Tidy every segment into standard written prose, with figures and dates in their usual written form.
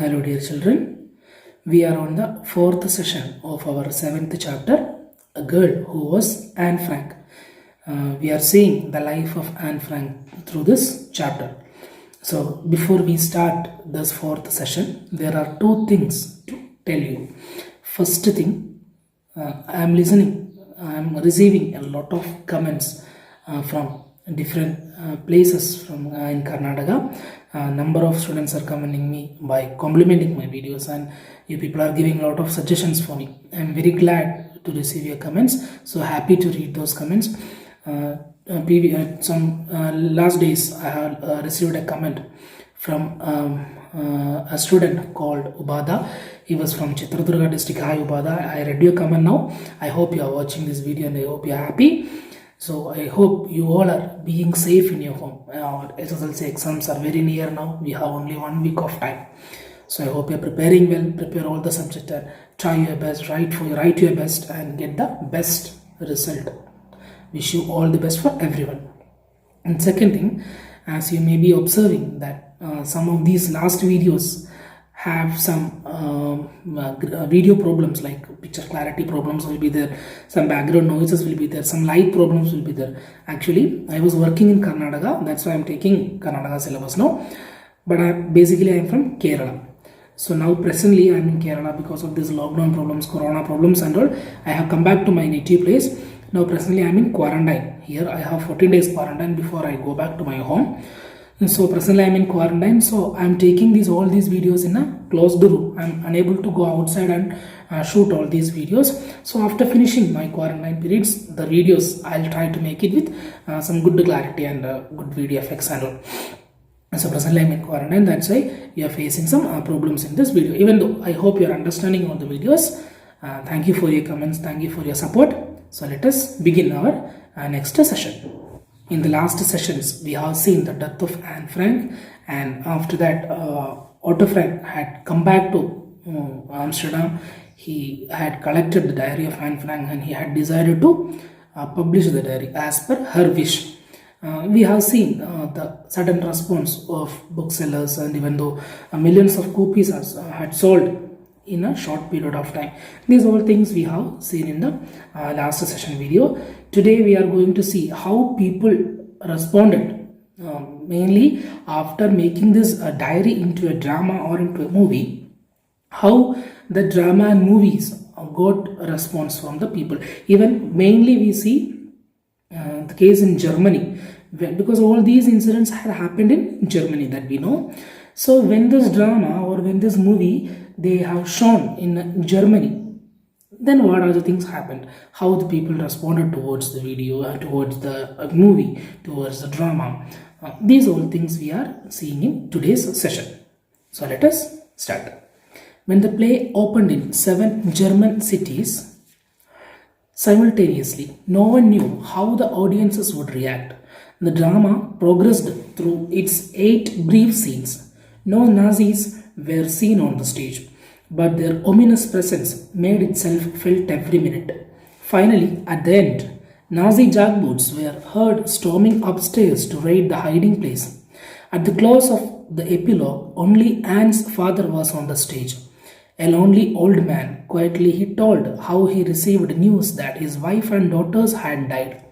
Hello dear children, we are on the fourth session of our seventh chapter, A Girl Who Was Anne Frank. We are seeing the life of Anne Frank through this chapter. So before we start this fourth session, there are two things to tell you. First thing, I am receiving a lot of comments from different places from in Karnataka. Number of students are commenting me by complimenting my videos, and you people are giving a lot of suggestions for me. I am very glad to receive your comments, so happy to read those comments. Some last days I have received a comment from a student called Ubada. He was from Chitradurga district. Hi Ubada, I read your comment now. I hope you are watching this video and I hope you are happy. So I hope you all are being safe in your home. Our SSLC exams are very near now. We have only 1 week of time. So I hope you are preparing well. Prepare all the subjects and try your best. Write your best and get the best result. Wish you all the best for everyone. And second thing, as you may be observing that some of these last videos have some video problems, like picture clarity problems will be there, some background noises will be there, some light problems will be there. Actually, I was working in Karnataka, that's why I'm taking Karnataka syllabus now. But basically I am from Kerala. So now presently I am in Kerala because of these lockdown problems, corona problems and all. I have come back to my native place. Now presently I am in quarantine. Here I have 14 days quarantine before I go back to my home. So presently I am in quarantine, so I am taking all these videos in a closed room. I am unable to go outside and shoot all these videos. So after finishing my quarantine periods, the videos I will try to make it with some good clarity and good video effects and all. So presently I am in quarantine, that's why you are facing some problems in this video. Even though I hope you are understanding all the videos. Thank you for your comments, thank you for your support. So let us begin our next session. In the last sessions, we have seen the death of Anne Frank, and after that, Otto Frank had come back to Amsterdam. He had collected the diary of Anne Frank and he had decided to publish the diary as per her wish. We have seen the sudden response of booksellers, and even though millions of copies had sold in a short period of time. These all things we have seen in the last session video. Today we are going to see how people responded, mainly after making this diary into a drama or into a movie, how the drama and movies got a response from the people. Even mainly we see the case in Germany, because all these incidents had happened in Germany, that we know. So when this drama or when this movie they have shown in Germany, then what other things happened? How the people responded towards the video, towards the movie, towards the drama. These all things we are seeing in today's session. So let us start. When the play opened in 7 German cities simultaneously, no one knew how the audiences would react. The drama progressed through its 8 brief scenes. No Nazis were seen on the stage, but their ominous presence made itself felt every minute. Finally, at the end, Nazi jackboots were heard storming upstairs to raid the hiding place. At the close of the epilogue, only Anne's father was on the stage. A lonely old man, quietly he told how he received news that his wife and daughters had died.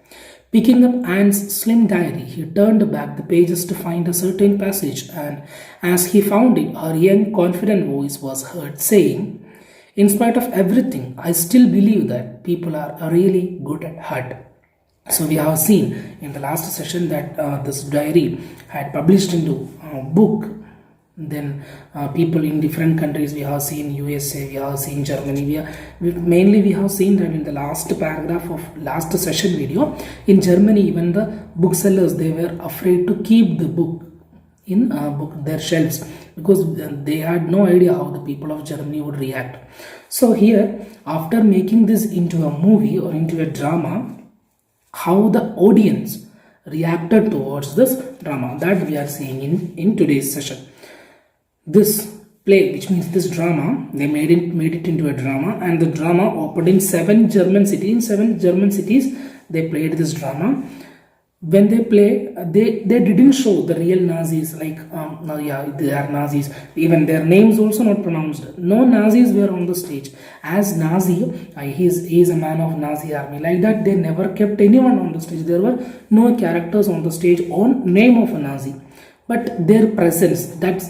Picking up Anne's slim diary, he turned back the pages to find a certain passage, and as he found it, her young, confident voice was heard saying, "In spite of everything, I still believe that people are really good at heart." So we have seen in the last session that this diary had published into a book. Then people in different countries, we have seen USA, we have seen Germany, we have seen that in the last paragraph of last session video, in Germany even the booksellers, they were afraid to keep the book in their shelves, because they had no idea how the people of Germany would react. So here, after making this into a movie or into a drama, how the audience reacted towards this drama, that we are seeing in today's session. This play, which means this drama, they made it into a drama, and the drama opened in 7 German cities. In 7 German cities, they played this drama. when they play, they didn't show the real Nazis, like no, yeah, they are Nazis, even their names also not pronounced. No Nazis were on the stage as Nazi. He is a man of Nazi army, like that. They never kept anyone on the stage. There were no characters on the stage on name of a Nazi, but their presence, that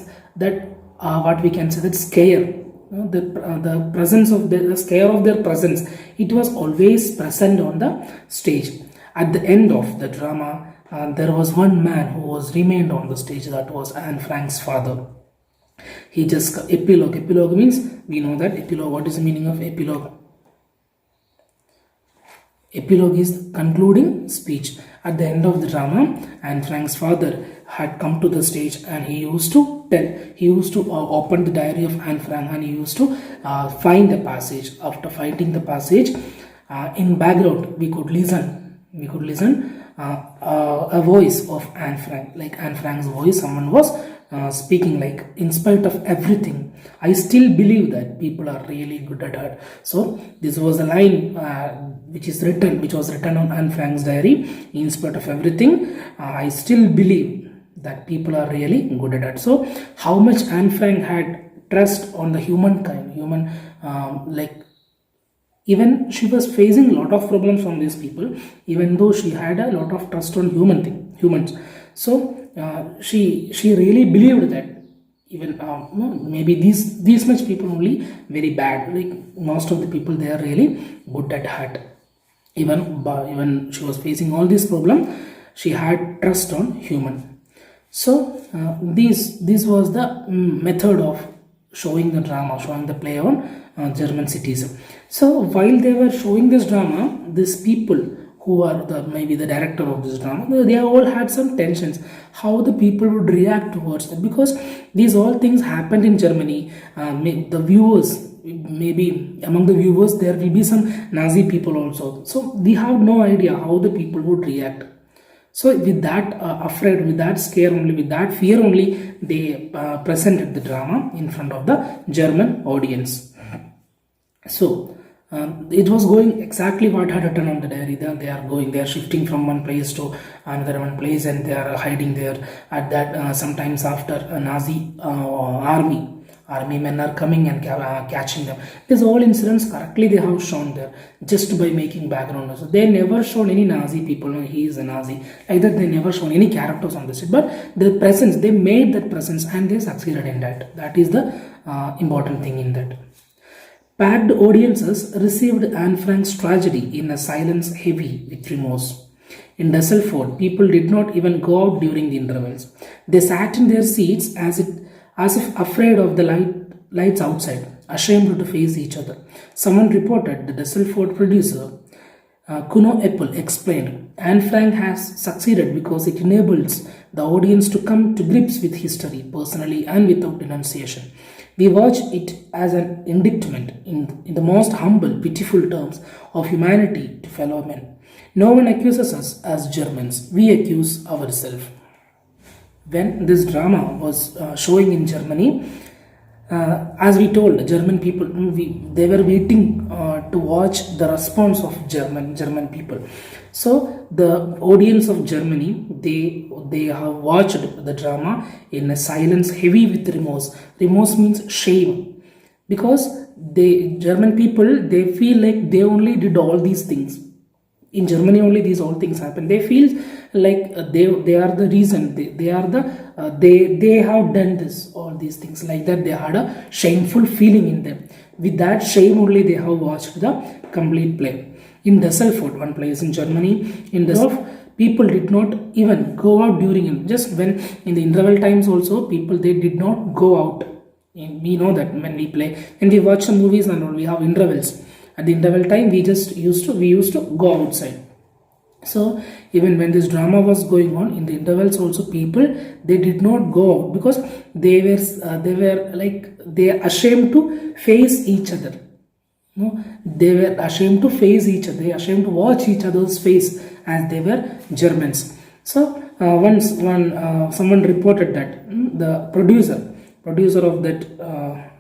what we can say, that scare, the presence of the scare of their presence, it was always present on the stage. At the end of the drama, there was one man who was remained on the stage. That was Anne Frank's father. He just epilogue. Epilogue means, we know that epilogue. What is the meaning of epilogue? Epilogue is concluding speech. At the end of the drama, Anne Frank's father had come to the stage, and he used to open the diary of Anne Frank, and he used to find the passage. After finding the passage, in background we could listen a voice of Anne Frank, like Anne Frank's voice. Someone was speaking, like, in spite of everything, I still believe that people are really good at art. So this was a line which was written on Anne Frank's diary. In spite of everything, I still believe that people are really good at art. So how much Anne Frank had trust on the humankind, like, even she was facing a lot of problems from these people, even though she had a lot of trust on humans. So she really believed that even maybe these much people only very bad, like most of the people, they are really good at heart. Even she was facing all this problem, she had trust on human. So this was the method of showing the drama, showing the play on German cities. So while they were showing this drama, these people who are maybe the director of this drama, they all had some tensions, how the people would react towards them, because these all things happened in Germany. The viewers, maybe among the viewers there will be some Nazi people also, so we have no idea how the people would react. So with that afraid, with that scare only, with that fear only, they presented the drama in front of the German audience. So it was going exactly what had written on the diary. They are shifting from one place to another one place, and they are hiding there. At that, sometimes after a Nazi army men are coming and catching them. These all incidents correctly they have shown there, just by making background. So they never shown any Nazi people. No, he is a Nazi, like that. They never shown any characters on the set, but the presence, they made that presence, and they succeeded in that. That is the important thing in that. Packed audiences received Anne Frank's tragedy in a silence heavy with remorse. In Dusselford, people did not even go out during the intervals. They sat in their seats as if afraid of the lights outside, ashamed to face each other. Someone reported, the Dusselford producer, Kuno Eppel, explained, Anne Frank has succeeded because it enables the audience to come to grips with history personally and without denunciation. We watch it as an indictment in the most humble, pitiful terms of humanity to fellow men. No one accuses us as Germans, we accuse ourselves. When this drama was showing in Germany, as we told, German people, they were waiting to watch the response of German people. So the audience of Germany, they have watched the drama in a silence heavy with remorse. Remorse means shame, because German people, they feel like they only did all these things. In Germany only these all things happen. They feel like they are the reason. They are the they have done this, all these things, like that. They had a shameful feeling in them. With that shame only they have watched the complete play. In Dusselford, one place in Germany, in Dusselford, people did not even go out during it. Just when in the interval times also, people, they did not go out. We know that when we play, when we watch some movies and all, we have intervals. At the interval time, we used to go outside. So even when this drama was going on, in the intervals also, people, they did not go out, because they were like, they are ashamed to face each other. No, they were ashamed to face each other. They were ashamed to watch each other's face, as they were Germans. So someone reported that the producer of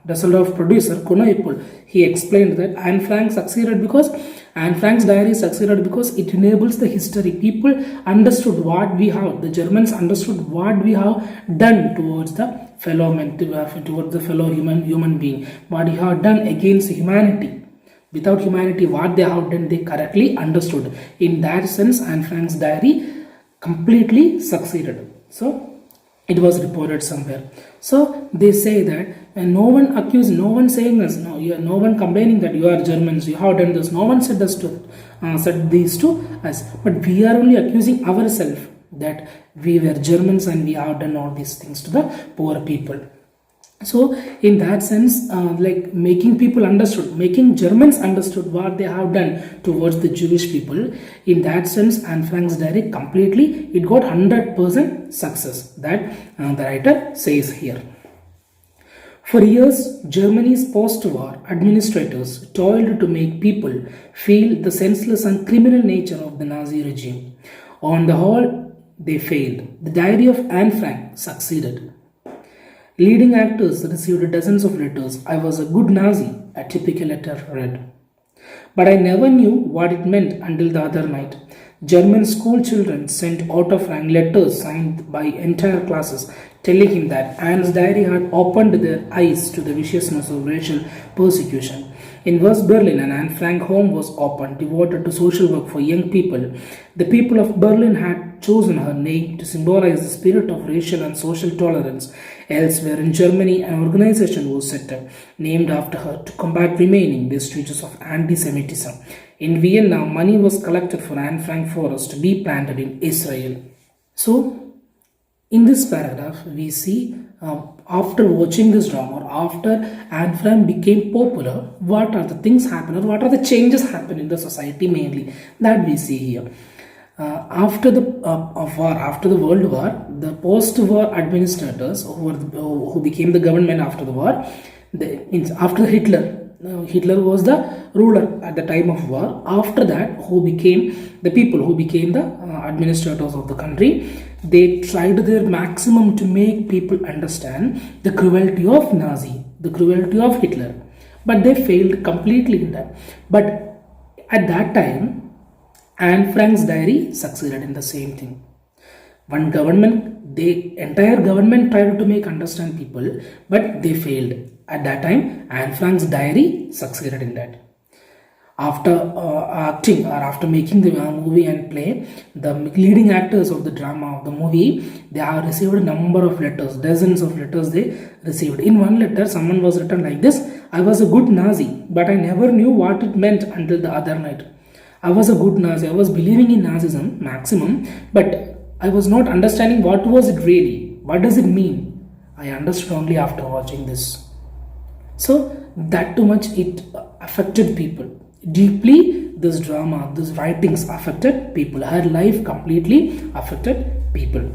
Dusseldorf producer Kuno Ippold, he explained that Anne Frank succeeded because Anne Frank's diary succeeded because it enables the history. People understood what we have, the Germans understood what we have done towards the fellow man, towards the fellow human being, what we have done against humanity. Without humanity, what they have done, they correctly understood. In that sense, Anne Frank's diary completely succeeded. So it was reported somewhere. So they say that, and no one accused, no one saying us, no one complaining that you are Germans, you have done this. No one said said these to us, but we are only accusing ourselves that we were Germans and we have done all these things to the poor people. So in that sense, like making people understood, making Germans understood what they have done towards the Jewish people. In that sense, Anne Frank's diary completely, it got 100% success, that the writer says here. For years, Germany's post-war administrators toiled to make people feel the senseless and criminal nature of the Nazi regime. On the whole, they failed. The diary of Anne Frank succeeded. Leading actors received dozens of letters. I was a good Nazi, a typical letter read. But I never knew what it meant until the other night. German school children sent Otto Frank letters signed by entire classes telling him that Anne's diary had opened their eyes to the viciousness of racial persecution. In West Berlin, an Anne Frank home was opened, devoted to social work for young people. The people of Berlin had chosen her name to symbolize the spirit of racial and social tolerance. Elsewhere in Germany, an organization was set up, named after her, to combat remaining vestiges of anti-Semitism. In Vienna, money was collected for Anne Frank forests to be planted in Israel. So, in this paragraph, we see after watching this drama, or after Anne Frank became popular, what are the things happen, or what are the changes happen in the society mainly, that we see here. After the war, after the World War, the post-war administrators who became the government after the war, after Hitler. Hitler was the ruler at the time of war. After that, who became the people who became the administrators of the country, they tried their maximum to make people understand the cruelty of Nazi, the cruelty of Hitler, but they failed completely in that. But at that time, Anne Frank's diary succeeded in the same thing. One government, the entire government tried to make understand people, but they failed. At that time, Anne Frank's diary succeeded in that. After acting, or after making the movie and play, the leading actors of the drama, of the movie, they have received a number of letters, dozens of letters they received. In one letter, someone was written like this: I was a good Nazi, but I never knew what it meant until the other night. I was a good Nazi, I was believing in Nazism maximum, but I was not understanding what was it really, what does it mean. I understood only after watching this. So that too much it affected people deeply. This drama, these writings affected people. Her life completely affected people.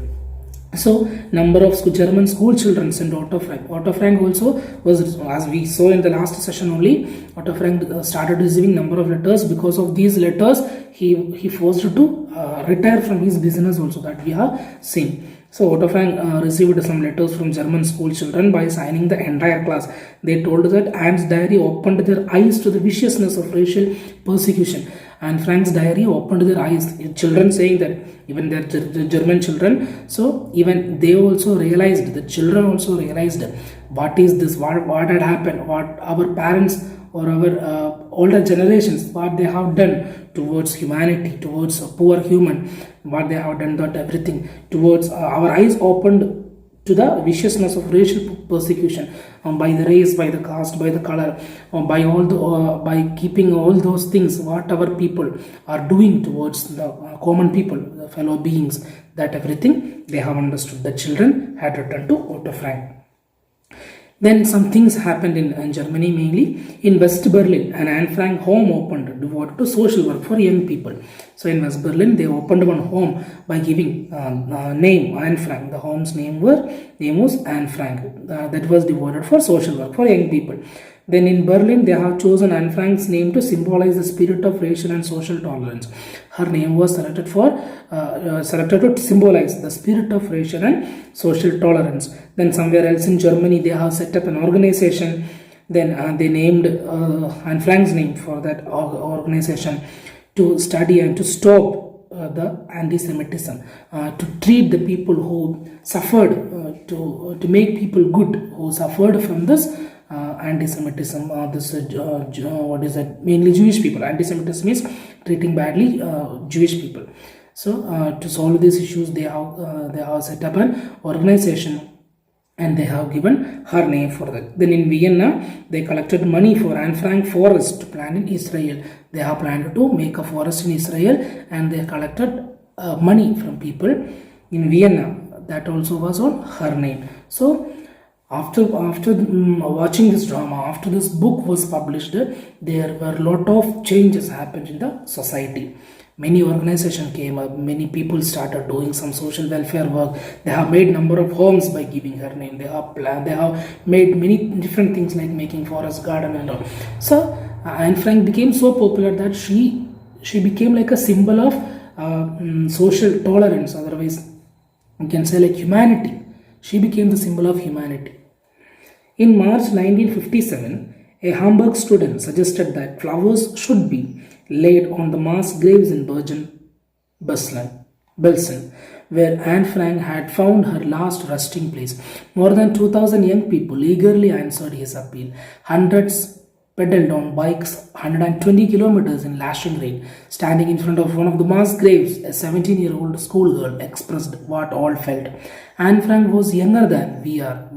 So number of German school children sent Otto Frank. Otto Frank also was, as we saw in the last session only, Otto Frank started receiving number of letters. Because of these letters, he forced to retire from his business also, that we have seen. So Otto Frank received some letters from German school children by signing the entire class. They told that Anne's diary opened their eyes to the viciousness of racial persecution. Anne Frank's diary opened their eyes. Children saying that, even their German children, so even they also realized, the children also realized what is this, what had happened, what our parents or our older generations, what they have done towards humanity, towards a poor human, what they have done, that everything towards our eyes opened to the viciousness of racial persecution by the race, by the caste, by the color, by all the by keeping all those things what our people are doing towards the common people, the fellow beings, that everything they have understood. The children had returned to Otto Frank. Then some things happened in Germany, mainly in West Berlin. An Anne Frank home opened devoted to social work for young people. So in West Berlin, they opened one home by giving name Anne Frank. The home's name was Anne Frank. That was devoted for social work for young people. Then in Berlin, they have chosen Anne Frank's name to symbolize the spirit of racial and social tolerance. Her name was selected to symbolize the spirit of racial and social tolerance. Then somewhere else in Germany, they have set up an organization Then they named Anne Frank's name for that organization to study and to stop the anti-Semitism, to treat the people who suffered, to make people good who suffered from this anti-Semitism. What is that? Mainly Jewish people. Anti-Semitism is treating badly Jewish people. So to solve these issues, they have set up an organization, and they have given her name for that. Then in Vienna, they collected money for Anne Frank forest to plant in Israel. They have planned to make a forest in Israel, and they collected money from people in Vienna. That also was on her name. So after watching this drama, after this book was published, there were a lot of changes happened in the society. Many organizations came up, many people started doing some social welfare work. They have made number of homes by giving her name. They have made many different things like making forest garden and all. So Anne Frank became so popular that she became like a symbol of social tolerance. Otherwise, you can say like humanity. She became the symbol of humanity. In March 1957, a Hamburg student suggested that flowers should be laid on the mass graves in Belsen, where Anne Frank had found her last resting place. More than 2,000 young people eagerly answered his appeal. Hundreds pedaled on bikes 120 kilometers in lashing rain. Standing in front of one of the mass graves, a 17-year-old schoolgirl expressed what all felt. Anne Frank was younger than we are,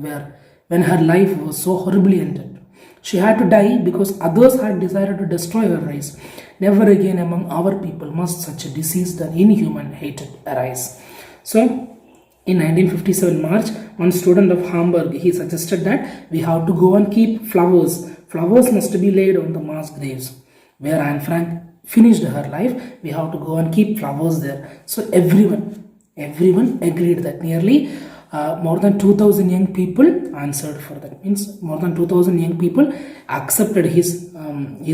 when her life was so horribly ended. She had to die because others had decided to destroy her race. Never again among our people must such a diseased and inhuman hatred arise. So, in 1957 March, one student of Hamburg, he suggested that we have to go and keep flowers. Flowers must be laid on the mass graves. Where Anne Frank finished her life, we have to go and keep flowers there. So everyone agreed that nearly more than 2,000 young people answered for that. Means more than 2,000 young people accepted his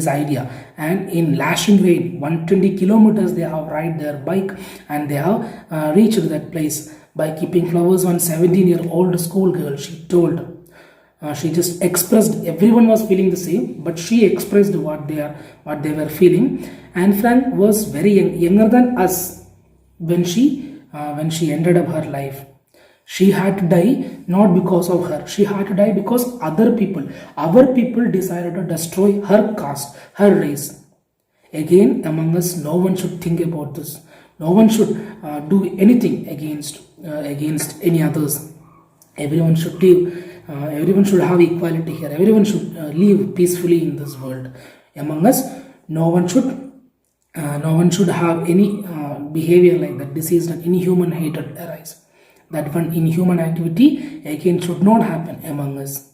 idea, and in lashing rain 120 kilometers they have ride their bike, and they have reached that place by keeping flowers. One 17-year-old schoolgirl, she told, she just expressed, everyone was feeling the same, but she expressed what they were feeling. Anne Frank was very young, younger than us when she ended up her life. She had to die not because of her. She had to die because our people decided to destroy her caste, her race. Again, among us, no one should think about this. No one should do anything against any others. Everyone should live. Everyone should have equality here. Everyone should live peacefully in this world. Among us, no one should have any behavior like that. Disease and inhuman hatred arise. That one inhuman activity again should not happen among us,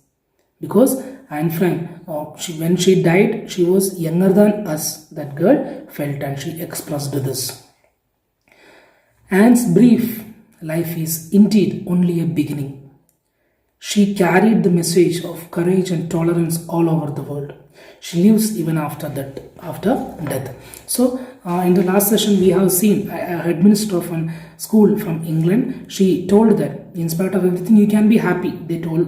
because Anne Frank, when she died, she was younger than us. That girl felt, and she expressed this. Anne's brief life is indeed only a beginning. She carried the message of courage and tolerance all over the world. She lives even after death. So in the last session we have seen a headmaster of a school from England. She told that in spite of everything you can be happy.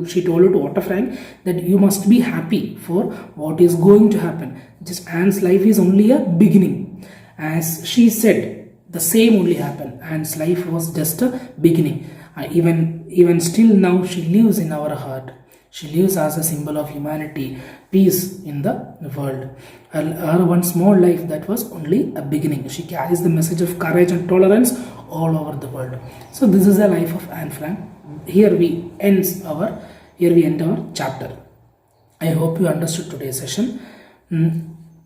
She told to Otto Frank that you must be happy for what is going to happen. Just Anne's life is only a beginning. As she said, the same only happened. Anne's life was just a beginning. Even still now she lives in our heart. She lives as a symbol of humanity, peace in the world. Her one small life, that was only a beginning. She carries the message of courage and tolerance all over the world. So this is the life of Anne Frank. Here we end our chapter. I hope you understood today's session.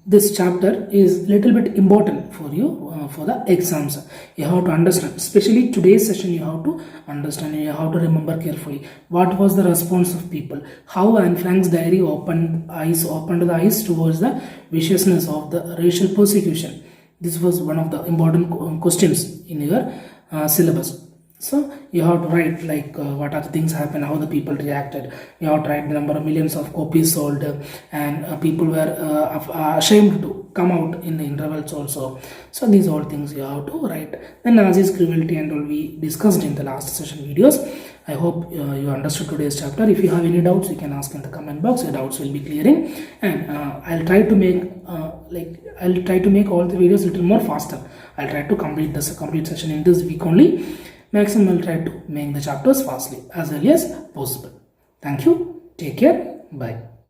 This chapter is little bit important for you for the exams. You have to understand, especially today's session. You have to understand, you have to remember carefully what was the response of people, how Anne Frank's diary opened the eyes towards the viciousness of the racial persecution. This was one of the important questions in your syllabus. So you have to write like what are the things happen, how the people reacted. You have to write the number of millions of copies sold, and people were ashamed to come out in the intervals also. So these all things you have to write. The Nazis' cruelty and all we discussed in the last session videos. I hope you understood today's chapter. If you have any doubts, you can ask in the comment box. Your doubts will be clearing, and I'll try to make all the videos a little more faster. I'll try to complete this complete session in this week only. Maximum I'll try to make the chapters fastly as early as possible. Thank you. Take care. Bye.